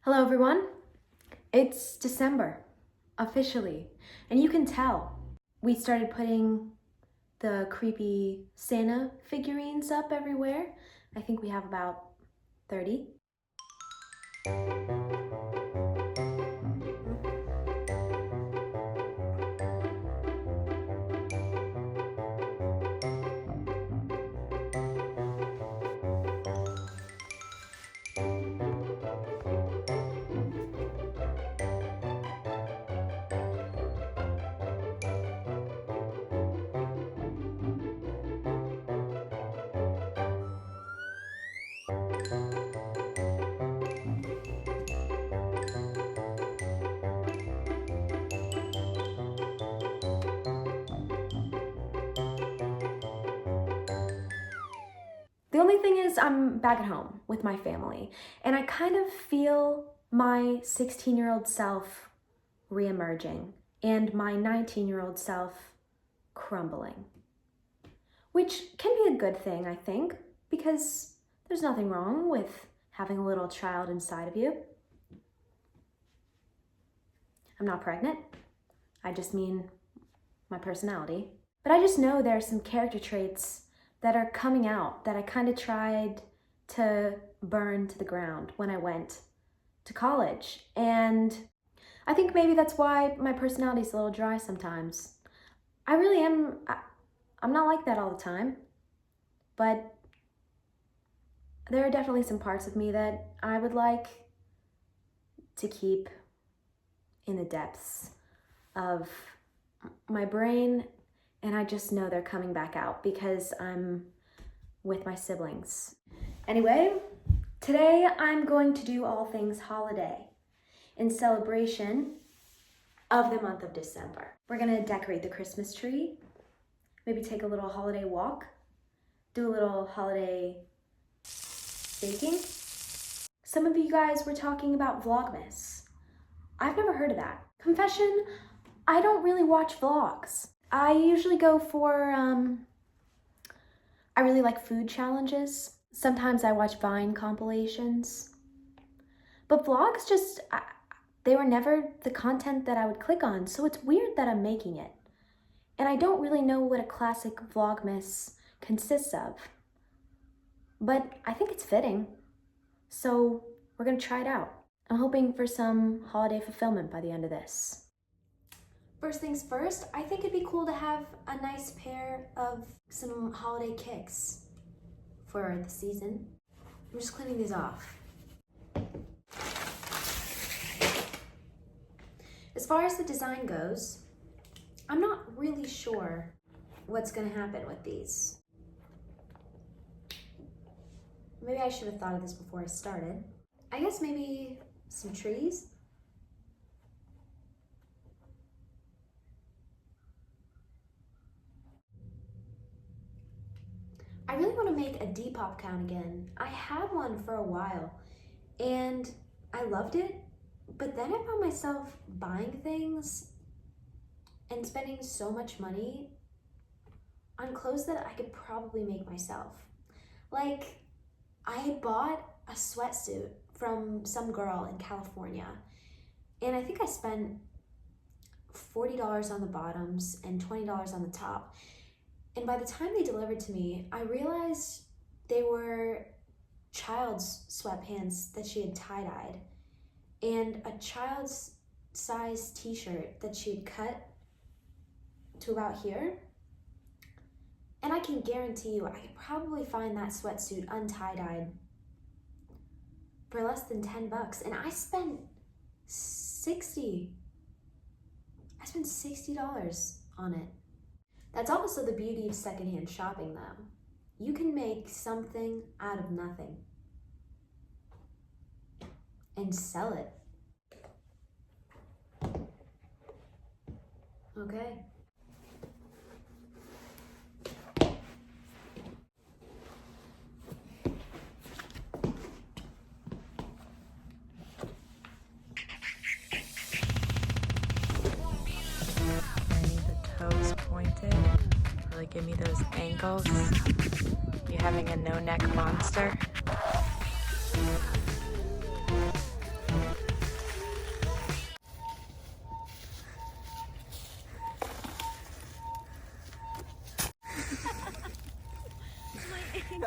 Hello everyone, it's December, officially, and you can tell. We started putting the creepy Santa figurines up everywhere. I think we have about 30. The only thing is I'm back at home with my family, and I kind of feel my 16-year-old self reemerging and my 19-year-old self crumbling, which can be a good thing, I think, because there's nothing wrong with having a little child inside of you. I'm not pregnant. I just mean my personality. But I just know there are some character traits that are coming out that I kind of tried to burn to the ground when I went to college. And I think maybe that's why my personality is a little dry sometimes. I really am, I'm not like that all the time, but there are definitely some parts of me that I would like to keep in the depths of my brain, and I just know they're coming back out because I'm with my siblings. Anyway, today I'm going to do all things holiday in celebration of the month of December. We're gonna decorate the Christmas tree, maybe take a little holiday walk, do a little holiday baking. Some of you guys were talking about vlogmas. I've never heard of that. Confession, I don't really watch vlogs. I usually go for, I really like food challenges. Sometimes I watch Vine compilations. But vlogs just, they were never the content that I would click on, so it's weird that I'm making it. And I don't really know what a classic vlogmas consists of. But I think it's fitting. So we're gonna try it out. I'm hoping for some holiday fulfillment by the end of this. First things first, I think it'd be cool to have a nice pair of some holiday kicks for the season. I'm just cleaning these off. As far as the design goes, I'm not really sure what's gonna happen with these. Maybe I should have thought of this before I started. I guess maybe some trees. I really want to make a Depop count again. I had one for a while and I loved it, but then I found myself buying things and spending so much money on clothes that I could probably make myself. Like, I had bought a sweatsuit from some girl in California, and I think I spent $40 on the bottoms and $20 on the top. And by the time they delivered to me, I realized they were child's sweatpants that she had tie-dyed and a child's size t-shirt that she had cut to about here. And I can guarantee you, I could probably find that sweatsuit untie-dyed for less than 10 bucks. And I spent $60 on it. That's also the beauty of secondhand shopping though. You can make something out of nothing and sell it. Okay. Pointed, really give me those ankles. You having a no-neck monster?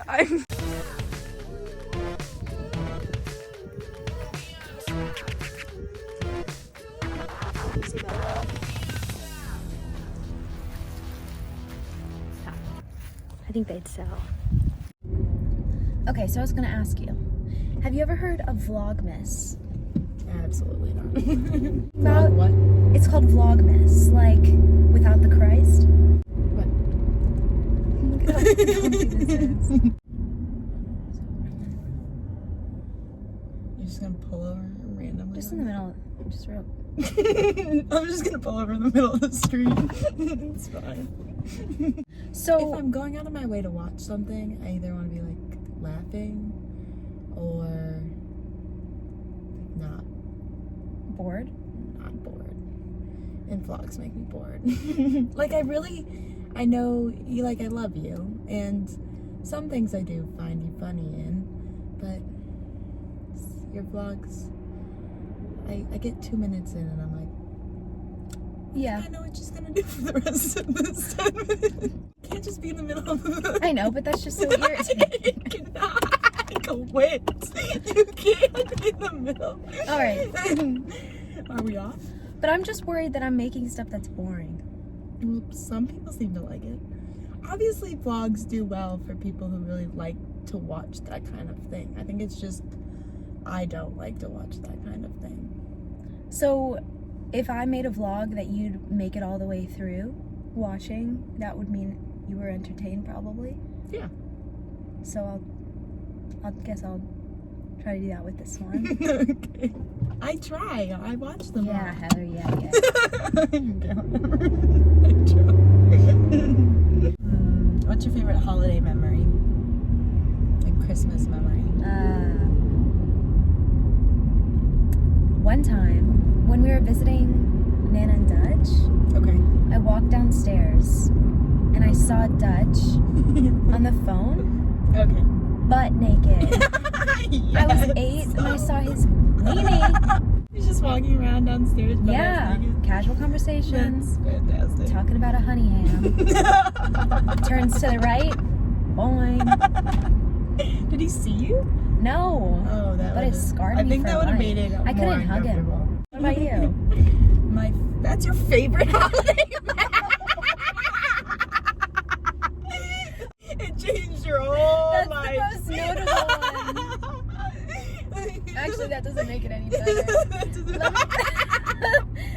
I'm... See that? I think they'd sell. Okay, so I was gonna ask you, have you ever heard of vlogmas? Absolutely not. About what? It's called vlogmas, like without the Christ. What? Look at how comfy this is. You're just gonna pull over randomly? Just in the middle, just real. I'm just gonna pull over in the middle of the street. It's fine. So if I'm going out of my way to watch something, I either want to be like laughing or not bored? Not bored. And vlogs make me bored. Like I know you, like I love you, and some things I do find you funny in, but your vlogs, I get 2 minutes in and I'm like, yeah, I know what she's gonna do for the rest of this 10 minutes. Can't just be in the middle of the... I know, but that's just so irritating. You cannot quit. You can't be in the middle. All right. Are we off? But I'm just worried that I'm making stuff that's boring. Well, some people seem to like it. Obviously, vlogs do well for people who really like to watch that kind of thing. I think it's just I don't like to watch that kind of thing. So if I made a vlog that you'd make it all the way through watching, that would mean you were entertained probably? Yeah. So I guess I'll try to do that with this one. Okay. I try. I watch them Yeah, all. Heather, yeah. I try. What's your favorite holiday memory? Like Christmas memory? One time when we were visiting Nana and Dutch, Okay. I walked downstairs and I saw Dutch on the phone, Okay. butt naked. Yes. I was 8 and I saw his weenie. He's just walking around downstairs. butt Yeah, naked. casual conversations, That's fantastic. talking about a honey ham. Turns to the right, boing. Did he see you? No, Oh, that but it scarred me I think for that would have life. made it I more couldn't hug him. uncomfortable. What about you? That's your favorite holiday? It changed your whole That's life. the most notable one. Actually, that doesn't make it any better.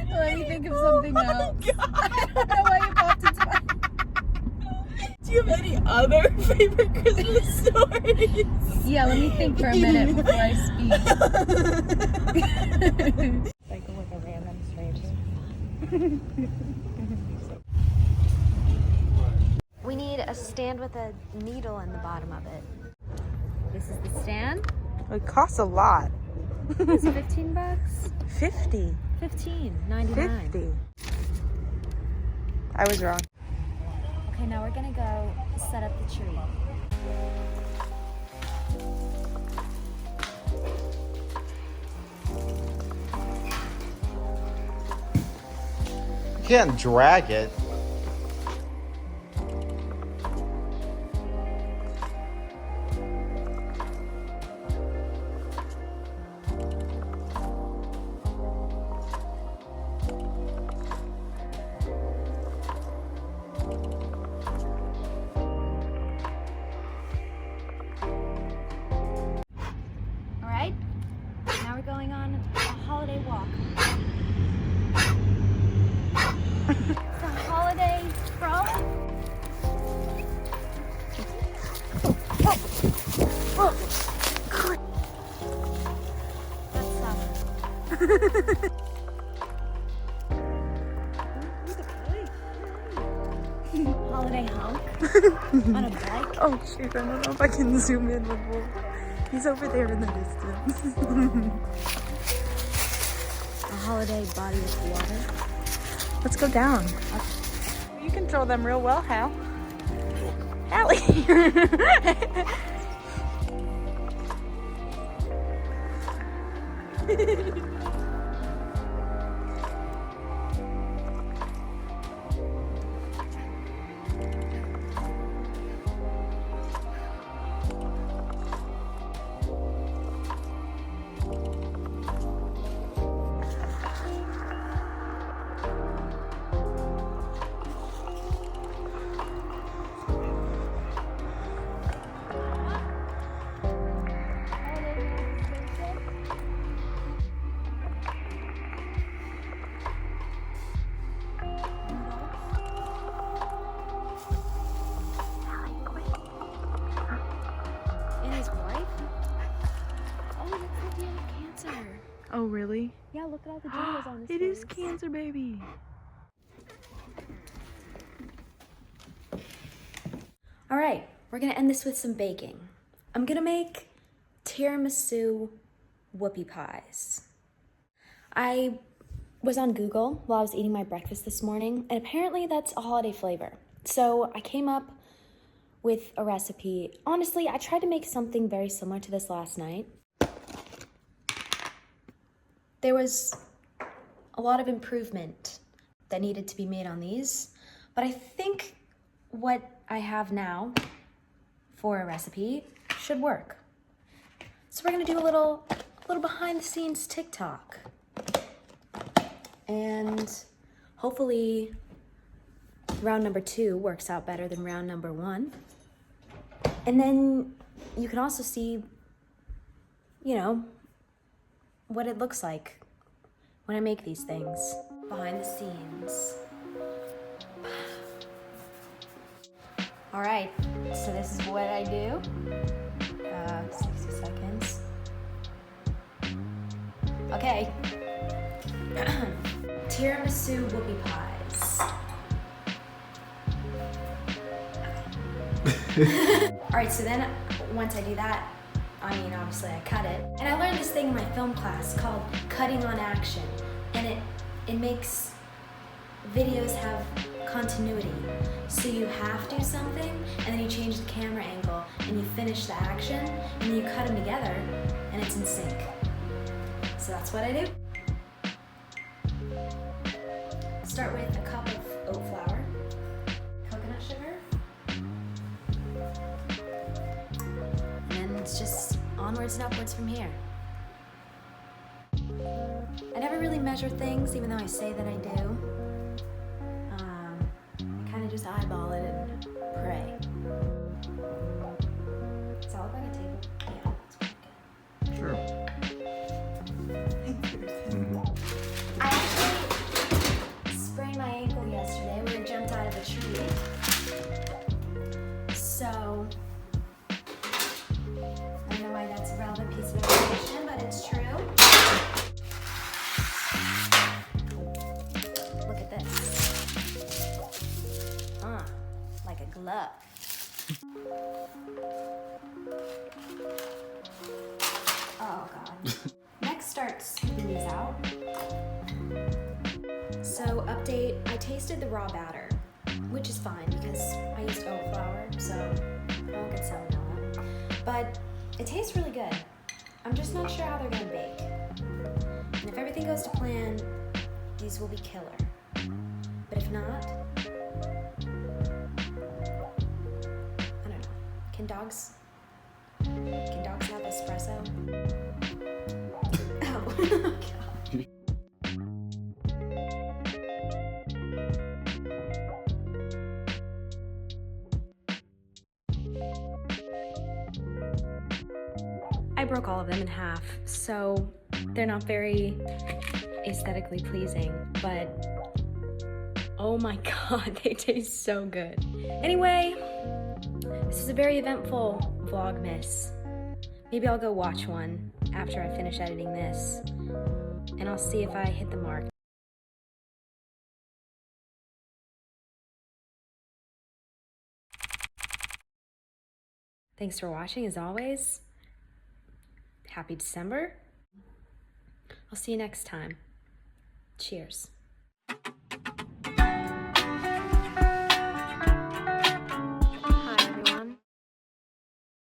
Let me think of something else. I don't know why you popped into my... Do you have any other favorite Christmas stories? Yeah, let me think for a minute before I speak. Like a random stranger. We need a stand with a needle in the bottom of it. This is the stand. It costs a lot. It's $15. 50. $15.99. 50. I was wrong. Okay, now we're gonna go set up the tree. You can't drag it. Alright, now we're going on a holiday walk. It's a holiday stroll. Oh, God. That's holiday honk on a bike. Oh shoot, I don't know if I can zoom in with Wolf. He's over there in the distance. A holiday body of water. Let's go down. You control them real well, Hal. Halle. might be have cancer. Oh, really? Yeah, look at all the jingles on his It face. is cancer, baby. All right, we're gonna end this with some baking. I'm gonna make tiramisu whoopie pies. I was on Google while I was eating my breakfast this morning, and apparently that's a holiday flavor. So I came up with a recipe. Honestly, I tried to make something very similar to this last night. There was a lot of improvement that needed to be made on these, but I think what I have now for a recipe should work. So we're gonna do a little behind the scenes TikTok. And hopefully round number 2 works out better than round number 1. And then you can also see, you know, what it looks like when I make these things. Behind the scenes. All right, so this is what I do. 60 seconds. Okay. Tiramisu whoopie pies. All right, so then once I do that, I mean, obviously I cut it. And I learned this thing in my film class called cutting on action. And it makes videos have continuity. So you have to do something, and then you change the camera angle, and you finish the action, and then you cut them together, and it's in sync. So that's what I do. Start with a cup of oat flour, coconut sugar, and then it's just onwards and upwards from here. I never really measure things, even though I say that I do. I kind of just eyeball it and pray. Does that look like a table? Yeah, that's pretty good. Sure. I actually sprained my ankle yesterday when I jumped out of a tree. So, I don't know why that's a relevant piece of information, but it's true. Look at this. Like a glove. Oh God. Next, start scooping these out. So update, I tasted the raw batter, which is fine because I used oat flour, so I won't get salmonella. But it tastes really good. I'm just not sure how they're gonna bake. And if everything goes to plan, these will be killer. But if not, I don't know. Can dogs have espresso? Oh, God. I broke all of them in half, so they're not very aesthetically pleasing, but oh my God, they taste so good. Anyway, this is a very eventful vlogmas. Maybe I'll go watch one after I finish editing this, and I'll see if I hit the mark. Thanks for watching, as always. Happy December. I'll see you next time. Cheers.